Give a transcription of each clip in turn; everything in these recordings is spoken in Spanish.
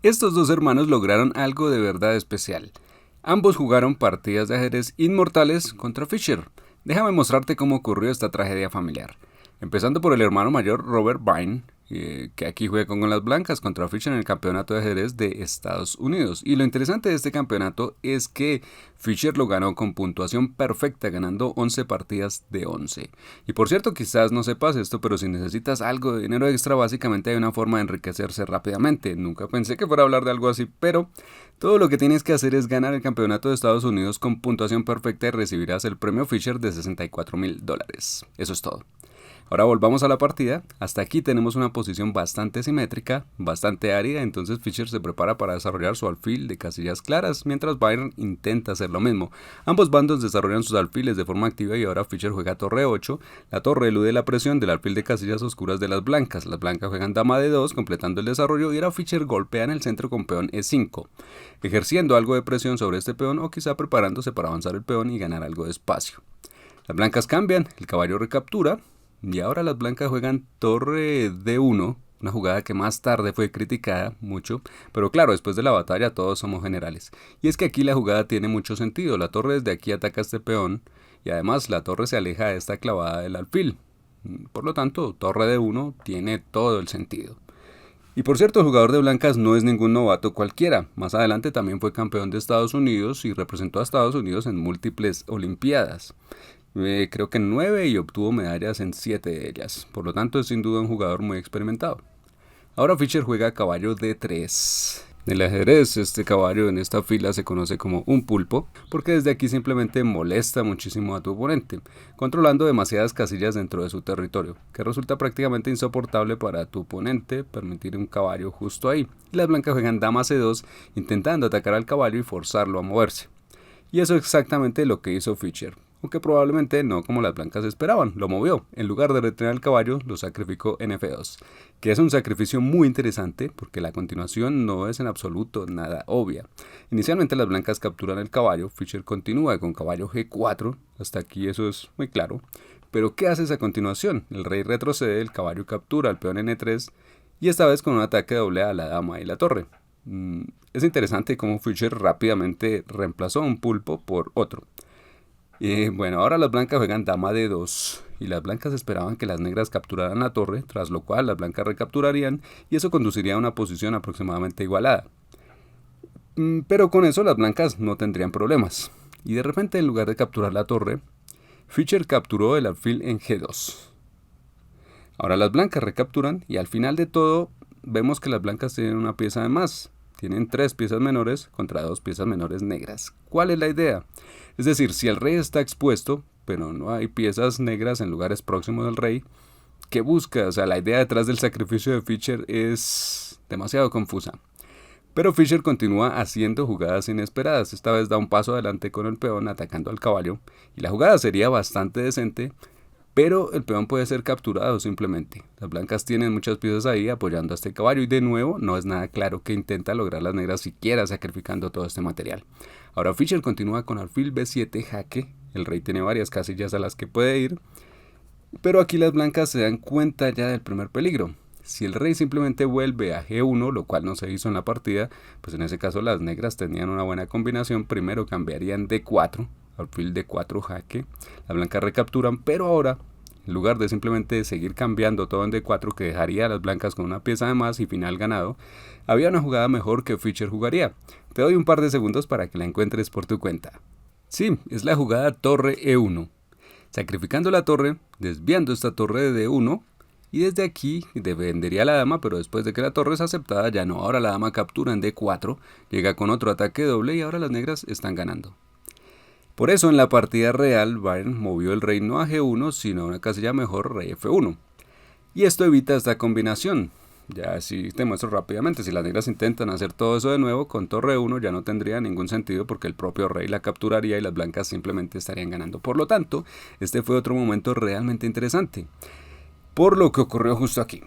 Estos dos hermanos lograron algo de verdad especial. Ambos jugaron partidas de ajedrez inmortales contra Fischer. Déjame mostrarte cómo ocurrió esta tragedia familiar. Empezando por el hermano mayor Robert Vine, que aquí juega con las blancas contra Fischer en el campeonato de ajedrez de Estados Unidos. Y lo interesante de este campeonato es que Fischer lo ganó con puntuación perfecta, ganando 11 partidas de 11. Y por cierto, quizás no sepas esto, pero si necesitas algo de dinero extra, básicamente hay una forma de enriquecerse rápidamente. Nunca pensé que fuera a hablar de algo así, pero todo lo que tienes que hacer es ganar el campeonato de Estados Unidos con puntuación perfecta y recibirás el premio Fischer de $64,000. Eso es todo. Ahora volvamos a la partida. Hasta aquí tenemos una posición bastante simétrica, bastante árida, entonces Fischer se prepara para desarrollar su alfil de casillas claras, mientras Byron intenta hacer lo mismo. Ambos bandos desarrollan sus alfiles de forma activa y ahora Fischer juega torre 8. La torre elude la presión del alfil de casillas oscuras de las blancas. Las blancas juegan dama de 2, completando el desarrollo, y ahora Fischer golpea en el centro con peón E5, ejerciendo algo de presión sobre este peón o quizá preparándose para avanzar el peón y ganar algo de espacio. Las blancas cambian, el caballo recaptura. Y ahora las blancas juegan torre D1, una jugada que más tarde fue criticada mucho, pero claro, después de la batalla todos somos generales. Y es que aquí la jugada tiene mucho sentido, la torre desde aquí ataca este peón y además la torre se aleja de esta clavada del alfil. Por lo tanto, torre D1 tiene todo el sentido. Y por cierto, el jugador de blancas no es ningún novato cualquiera. Más adelante también fue campeón de Estados Unidos y representó a Estados Unidos en múltiples olimpiadas. Creo que en 9 y obtuvo medallas en 7 de ellas. Por lo tanto es sin duda un jugador muy experimentado. Ahora Fischer juega caballo D3. En el ajedrez, este caballo en esta fila se conoce como un pulpo, porque desde aquí simplemente molesta muchísimo a tu oponente, controlando demasiadas casillas dentro de su territorio, que resulta prácticamente insoportable para tu oponente permitir un caballo justo ahí. Y las blancas juegan dama C2, intentando atacar al caballo y forzarlo a moverse. Y eso es exactamente lo que hizo Fischer, aunque probablemente no como las blancas esperaban, lo movió. En lugar de retener al caballo, lo sacrificó en F2, que es un sacrificio muy interesante porque la continuación no es en absoluto nada obvia. Inicialmente las blancas capturan el caballo, Fischer continúa con caballo G4, hasta aquí eso es muy claro. Pero ¿qué haces a continuación? El rey retrocede, el caballo captura al peón N3 y esta vez con un ataque doble a la dama y la torre. Es interesante cómo Fischer rápidamente reemplazó un pulpo por otro. Bueno, ahora las blancas juegan dama de 2 y las blancas esperaban que las negras capturaran la torre, tras lo cual las blancas recapturarían y eso conduciría a una posición aproximadamente igualada. Pero con eso las blancas no tendrían problemas. Y de repente, en lugar de capturar la torre, Fischer capturó el alfil en G2. Ahora las blancas recapturan y al final de todo vemos que las blancas tienen una pieza de más. Tienen 3 piezas menores contra 2 piezas menores negras. ¿Cuál es la idea? Es decir, si el rey está expuesto, pero no hay piezas negras en lugares próximos del rey, ¿qué busca? O sea, la idea detrás del sacrificio de Fischer es demasiado confusa. Pero Fischer continúa haciendo jugadas inesperadas. Esta vez da un paso adelante con el peón atacando al caballo. Y la jugada sería bastante decente, pero el peón puede ser capturado simplemente. Las blancas tienen muchas piezas ahí apoyando a este caballo y de nuevo no es nada claro qué intenta lograr las negras siquiera sacrificando todo este material. Ahora Fischer continúa con alfil B7 jaque. El rey tiene varias casillas a las que puede ir, pero aquí las blancas se dan cuenta ya del primer peligro. Si el rey simplemente vuelve a G1, lo cual no se hizo en la partida, pues en ese caso las negras tenían una buena combinación. Primero cambiarían D4, alfil D4 jaque, las blancas recapturan, pero ahora, en lugar de simplemente seguir cambiando todo en D4, que dejaría a las blancas con una pieza de más y final ganado, había una jugada mejor que Fischer jugaría. Te doy un par de segundos para que la encuentres por tu cuenta. Sí, es la jugada torre E1. Sacrificando la torre, desviando esta torre de D1, y desde aquí defendería la dama, pero después de que la torre es aceptada, ya no. Ahora la dama captura en D4, llega con otro ataque doble y ahora las negras están ganando. Por eso en la partida real, Byron movió el rey no a G1, sino a una casilla mejor, rey F1. Y esto evita esta combinación. Ya así te muestro rápidamente, si las negras intentan hacer todo eso de nuevo, con torre 1 ya no tendría ningún sentido porque el propio rey la capturaría y las blancas simplemente estarían ganando. Por lo tanto, este fue otro momento realmente interesante, por lo que ocurrió justo aquí.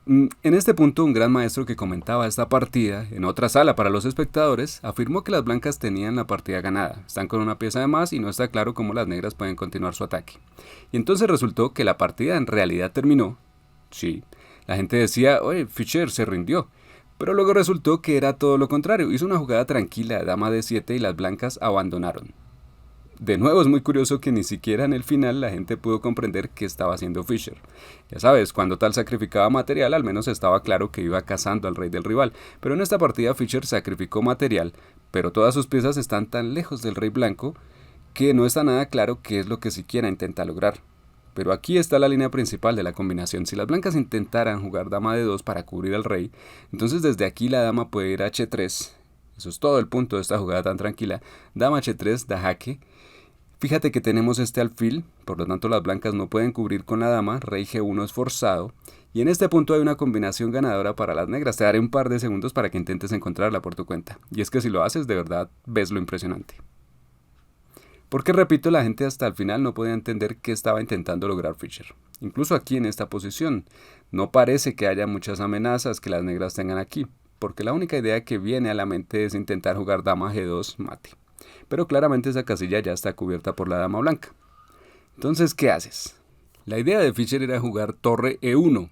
En este punto, un gran maestro que comentaba esta partida en otra sala para los espectadores afirmó que las blancas tenían la partida ganada, están con una pieza de más y no está claro cómo las negras pueden continuar su ataque. Y entonces resultó que la partida en realidad terminó. Sí, la gente decía, oye, Fischer se rindió, Pero luego resultó que era todo lo contrario. Hizo una jugada tranquila, dama D7, y las blancas abandonaron. De nuevo es muy curioso que ni siquiera en el final la gente pudo comprender qué estaba haciendo Fischer. Ya sabes, cuando tal sacrificaba material, al menos estaba claro que iba cazando al rey del rival. Pero en esta partida Fischer sacrificó material, pero todas sus piezas están tan lejos del rey blanco que no está nada claro qué es lo que siquiera intenta lograr. Pero aquí está la línea principal de la combinación. Si las blancas intentaran jugar dama de 2 para cubrir al rey, entonces desde aquí la dama puede ir a h3. Eso es todo el punto de esta jugada tan tranquila. Dama h3 da jaque. Fíjate que tenemos este alfil, por lo tanto las blancas no pueden cubrir con la dama, rey g1 es forzado, y en este punto hay una combinación ganadora para las negras. Te daré un par de segundos para que intentes encontrarla por tu cuenta, y es que si lo haces de verdad ves lo impresionante. Porque repito, la gente hasta el final no podía entender qué estaba intentando lograr Fischer. Incluso aquí en esta posición, no parece que haya muchas amenazas que las negras tengan aquí, porque la única idea que viene a la mente es intentar jugar dama g2 mate. Pero claramente esa casilla ya está cubierta por la dama blanca. Entonces, ¿qué haces? La idea de Fischer era jugar torre e1.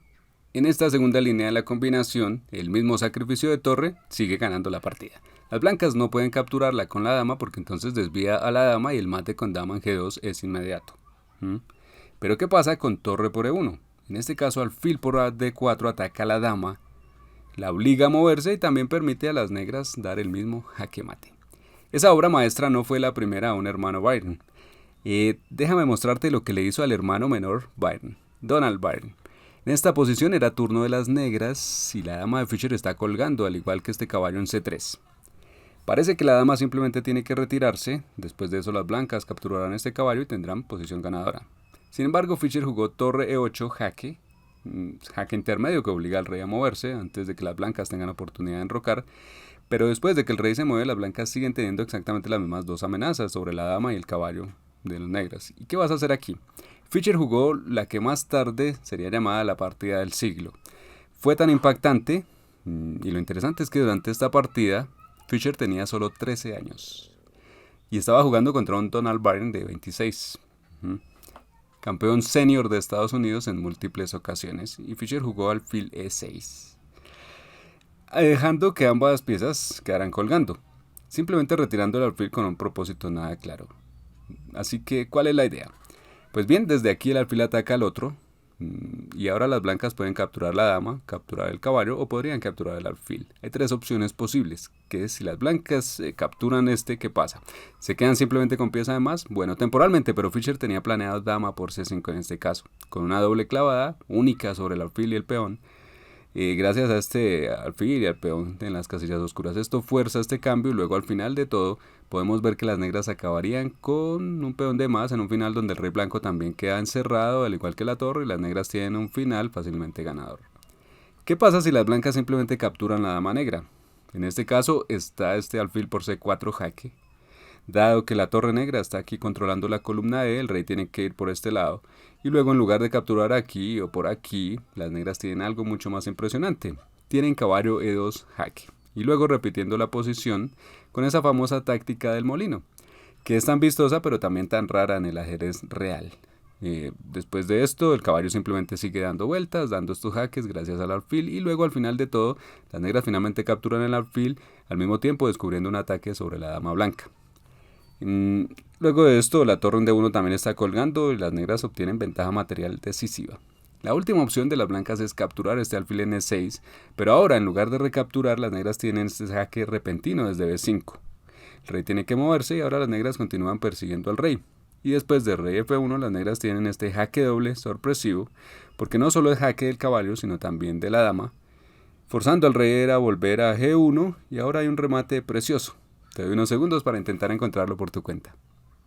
En esta segunda línea de la combinación, el mismo sacrificio de torre sigue ganando la partida. Las blancas no pueden capturarla con la dama porque entonces desvía a la dama y el mate con dama en g2 es inmediato. Pero ¿qué pasa con torre por e1? En este caso, alfil por d4 ataca a la dama, la obliga a moverse y también permite a las negras dar el mismo jaque mate. Esa obra maestra no fue la primera a un hermano Byron. Déjame mostrarte lo que le hizo al hermano menor Byron, Donald Byron. En esta posición era turno de las negras y la dama de Fischer está colgando, al igual que este caballo en c3. Parece que la dama simplemente tiene que retirarse, después de eso las blancas capturarán este caballo y tendrán posición ganadora. Sin embargo, Fischer jugó torre e8 jaque, jaque intermedio que obliga al rey a moverse antes de que las blancas tengan oportunidad de enrocar. Pero después de que el rey se mueve, las blancas siguen teniendo exactamente las mismas dos amenazas sobre la dama y el caballo de las negras. ¿Y qué vas a hacer aquí? Fischer jugó la que más tarde sería llamada la partida del siglo. Fue tan impactante, y lo interesante es que durante esta partida, Fischer tenía solo 13 años. Y estaba jugando contra un Donald Byron de 26. Campeón senior de Estados Unidos en múltiples ocasiones. Y Fischer jugó alfil e6. Dejando que ambas piezas quedaran colgando, simplemente retirando el alfil con un propósito nada claro. Así que, ¿cuál es la idea? Pues bien, desde aquí el alfil ataca al otro, y ahora las blancas pueden capturar la dama, capturar el caballo o podrían capturar el alfil. Hay tres opciones posibles, que si las blancas capturan ¿qué pasa? ¿Se quedan simplemente con pieza de más? Bueno, temporalmente, pero Fischer tenía planeado dama por c5 en este caso, con una doble clavada única sobre el alfil y el peón. Gracias a este alfil y al peón en las casillas oscuras, esto fuerza este cambio y luego al final de todo podemos ver que las negras acabarían con un peón de más en un final donde el rey blanco también queda encerrado al igual que la torre y las negras tienen un final fácilmente ganador. ¿Qué pasa si las blancas simplemente capturan la dama negra? En este caso está este alfil por c4 jaque. Dado que la torre negra está aquí controlando la columna E, el rey tiene que ir por este lado. Y luego en lugar de capturar aquí o por aquí, las negras tienen algo mucho más impresionante. Tienen caballo E2 jaque. Y luego repitiendo la posición con esa famosa táctica del molino, que es tan vistosa pero también tan rara en el ajedrez real. Después de esto, el caballo simplemente sigue dando vueltas, dando estos jaques gracias al alfil y luego al final de todo, las negras finalmente capturan el alfil, al mismo tiempo descubriendo un ataque sobre la dama blanca. Luego de esto, la torre en D1 también está colgando y las negras obtienen ventaja material decisiva. La última opción de las blancas es capturar este alfil en E6, pero ahora en lugar de recapturar, las negras tienen este jaque repentino desde B5. El rey tiene que moverse y ahora las negras continúan persiguiendo al rey. Y después de rey F1, las negras tienen este jaque doble sorpresivo, porque no solo es jaque del caballo, sino también de la dama, forzando al rey a volver a G1 y ahora hay un remate precioso. Te doy unos segundos para intentar encontrarlo por tu cuenta.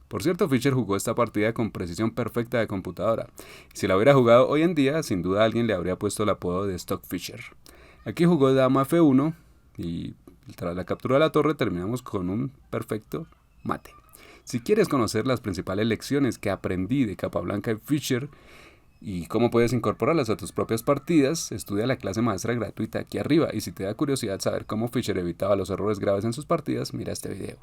Por cierto, Fischer jugó esta partida con precisión perfecta de computadora. Si la hubiera jugado hoy en día, sin duda alguien le habría puesto el apodo de Stock Fischer. Aquí jugó dama F1 y tras la captura de la torre terminamos con un perfecto mate. Si quieres conocer las principales lecciones que aprendí de Capablanca y Fischer y cómo puedes incorporarlas a tus propias partidas, estudia la clase maestra gratuita aquí arriba. Y si te da curiosidad saber cómo Fischer evitaba los errores graves en sus partidas, mira este video.